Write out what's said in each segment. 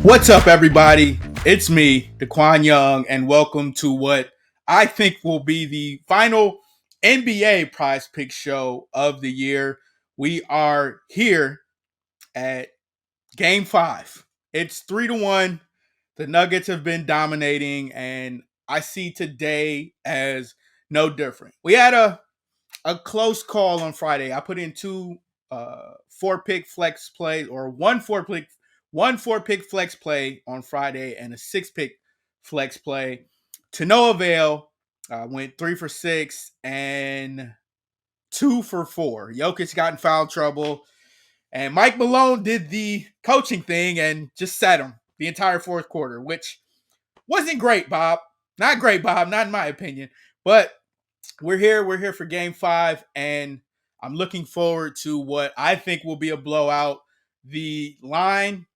What's up, everybody? It's me, DeQwan Young, and welcome to what I think will be the final NBA Prize Pick show of the year. We are here at Game 5. It's 3-1. The Nuggets have been dominating, and I see today as no different. We had a close call on Friday. I put in two 4-pick flex plays, or one four pick flex play on Friday and a 6-pick flex play to no avail. Went 3 for 6 and 2 for 4. Jokic got in foul trouble, and Mike Malone did the coaching thing and just sat him the entire fourth quarter, which wasn't great, Bob. Not great, Bob. Not in my opinion, but we're here. We're here for Game 5, and I'm looking forward to what I think will be a blowout. The line,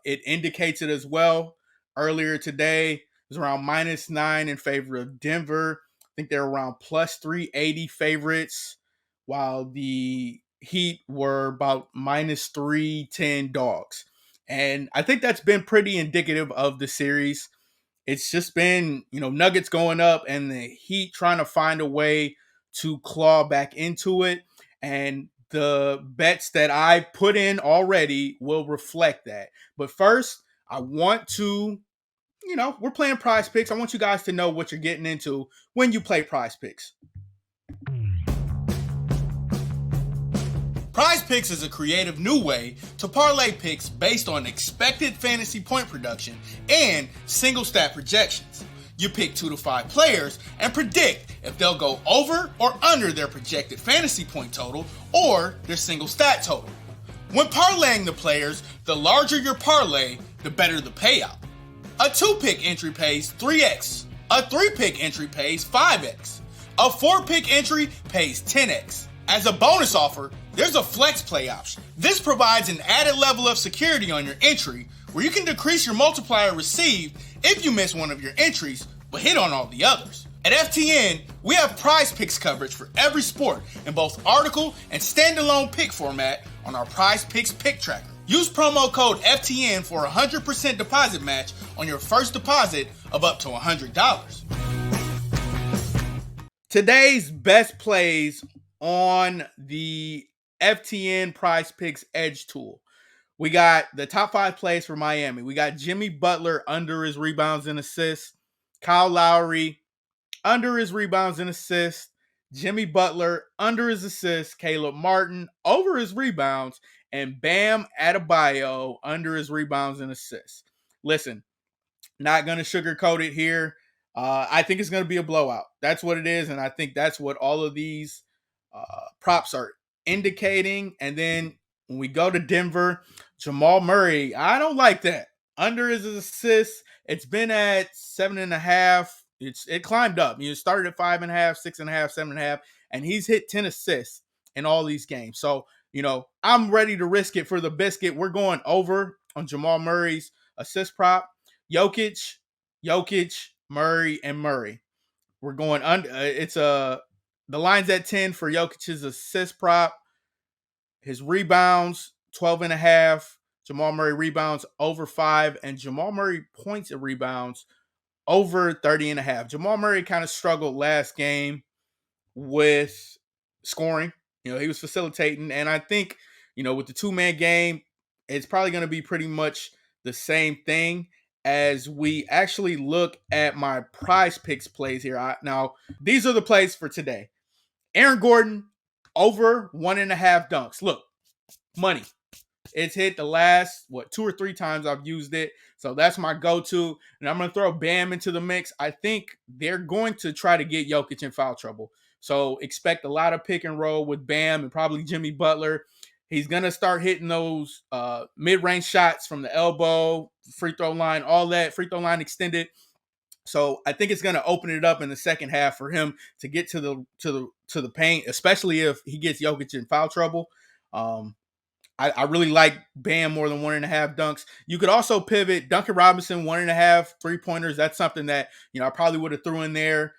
it indicates it as well. Earlier today, it was around -9 in favor of Denver. I think they're around plus 380 favorites, while the Heat were about -310 dogs. And I think that's been pretty indicative of the series. It's just been, Nuggets going up and the Heat trying to find a way to claw back into it. And the bets that I put in already will reflect that. But first, I want to, we're playing Prize Picks. I want you guys to know what you're getting into when you play Prize Picks. Prize Picks is a creative new way to parlay picks based on expected fantasy point production and single stat projections. You pick 2 to 5 players and predict if they'll go over or under their projected fantasy point total or their single stat total. When parlaying the players, the larger your parlay, the better the payout. A 2-pick entry pays 3x. A 3-pick entry pays 5x. A 4-pick entry pays 10x. As a bonus offer, there's a flex play option. This provides an added level of security on your entry where you can decrease your multiplier received if you miss one of your entries, but hit on all the others. At FTN, we have Prize Picks coverage for every sport in both article and standalone pick format on our Prize Picks pick tracker. Use promo code FTN for a 100% deposit match on your first deposit of up to $100. Today's best plays on the FTN Prize Picks Edge tool. We got the top 5 plays for Miami. We got Jimmy Butler under his rebounds and assists. Kyle Lowry under his rebounds and assists. Jimmy Butler under his assists. Caleb Martin over his rebounds. And Bam Adebayo under his rebounds and assists. Listen, not going to sugarcoat it here. I think it's going to be a blowout. That's what it is, and I think that's what all of these props are indicating. And then when we go to Denver, Jamal Murray, I don't like that. Under his assists, it's been at 7.5. It climbed up. It started at 5.5, 6.5, 7.5, and he's hit 10 assists in all these games. So, I'm ready to risk it for the biscuit. We're going over on Jamal Murray's assist prop. Jokic, Murray, and Murray. We're going under. The line's at 10 for Jokic's assist prop. His rebounds, 12.5. Jamal Murray rebounds over 5. And Jamal Murray points and rebounds over 30.5. Jamal Murray kind of struggled last game with scoring. He was facilitating. And I think, with the 2-man game, it's probably going to be pretty much the same thing as we actually look at my Prize Picks plays here. Now, these are the plays for today. Aaron Gordon, over 1.5 dunks. Look, money. It's hit the last, 2 or 3 times I've used it. So that's my go-to. And I'm going to throw Bam into the mix. I think they're going to try to get Jokic in foul trouble. So expect a lot of pick and roll with Bam and probably Jimmy Butler. He's going to start hitting those mid-range shots from the elbow, free throw line, all that, free throw line extended. So I think it's going to open it up in the second half for him to get to the paint, especially if he gets Jokic in foul trouble. I really like Bam more than 1.5 dunks. You could also pivot Duncan Robinson 1.5 3-pointers. That's something that I probably would have threw in there.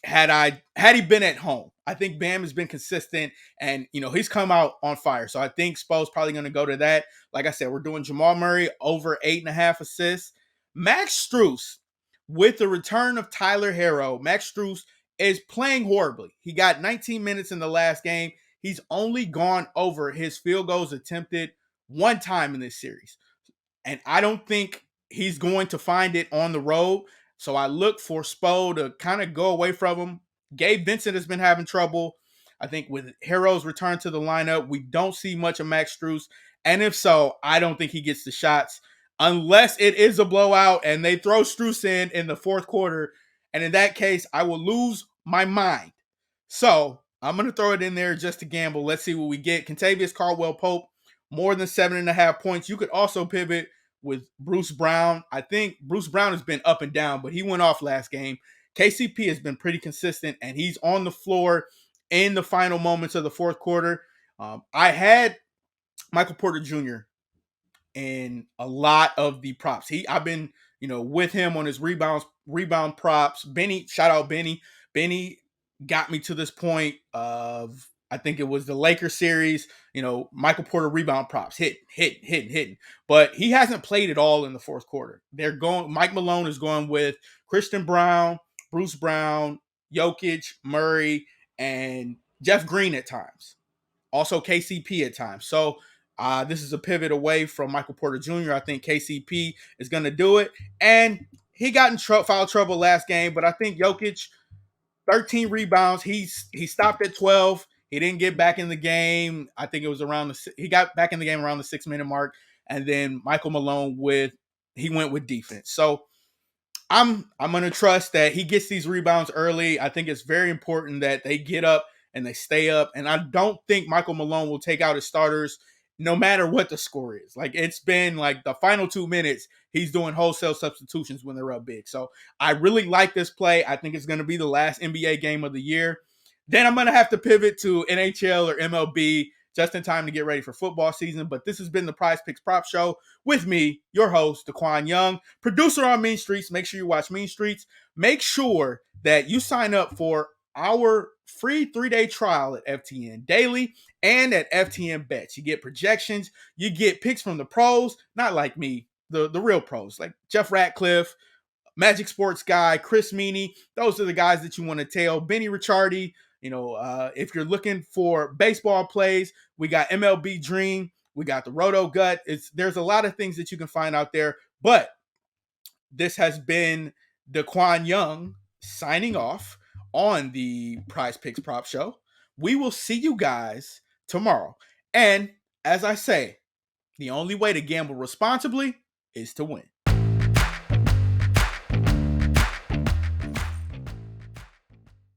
had he been at home. I think Bam has been consistent, and he's come out on fire. So I think Spo's probably going to go to that. Like I said, we're doing Jamal Murray over 8.5 assists. Max Strus, with the return of Tyler Hero, Max Strus is playing horribly. He got 19 minutes in the last game. He's only gone over his field goals attempted one time in this series. And I don't think he's going to find it on the road. So I look for Spo to kind of go away from him. Gabe Vincent has been having trouble. I think with Hero's return to the lineup, we don't see much of Max Strus. And if so, I don't think he gets the shots unless it is a blowout and they throw Strus in the fourth quarter. And in that case, I will lose my mind. So I'm going to throw it in there just to gamble. Let's see what we get. Kentavious Caldwell-Pope, more than 7.5 points. You could also pivot with Bruce Brown. I think Bruce Brown has been up and down, but he went off last game. KCP has been pretty consistent, and he's on the floor in the final moments of the fourth quarter. I had Michael Porter Jr. in a lot of the props. I've been, with him on his rebound props. Benny, shout out Benny. Benny got me to this point of, I think it was the Lakers series, Michael Porter rebound props, hitting. But he hasn't played at all in the fourth quarter. Mike Malone is going with Christian Brown, Bruce Brown, Jokic, Murray, and Jeff Green at times. Also KCP at times. So this is a pivot away from Michael Porter Jr. I think KCP is going to do it. And he got in foul trouble last game, but I think Jokic, 13 rebounds. He stopped at 12. He didn't get back in the game. I think it was he got back in the game around the 6-minute mark. And then Michael Malone he went with defense. So I'm going to trust that he gets these rebounds early. I think it's very important that they get up and they stay up. And I don't think Michael Malone will take out his starters no matter what the score is. Like, it's been like the final 2 minutes, he's doing wholesale substitutions when they're up big. So I really like this play. I think it's going to be the last NBA game of the year. Then I'm going to have to pivot to NHL or MLB just in time to get ready for football season. But this has been the Prizepicks Prop Show with me, your host, DeQwan Young, producer on Mean Streets. Make sure you watch Mean Streets. Make sure that you sign up for our free 3-day trial at FTN Daily and at FTN Bets. You get projections, you get picks from the pros, not like me, the real pros, like Jeff Ratcliffe, Magic Sports Guy, Chris Meany. Those are the guys that you want to tell. Benny Ricciardi. If you're looking for baseball plays, we got MLB Dream, we got the Roto Gut. There's a lot of things that you can find out there. But this has been DeQwan Young signing off on the Prizepicks Prop Show. We will see you guys tomorrow. And as I say, the only way to gamble responsibly is to win.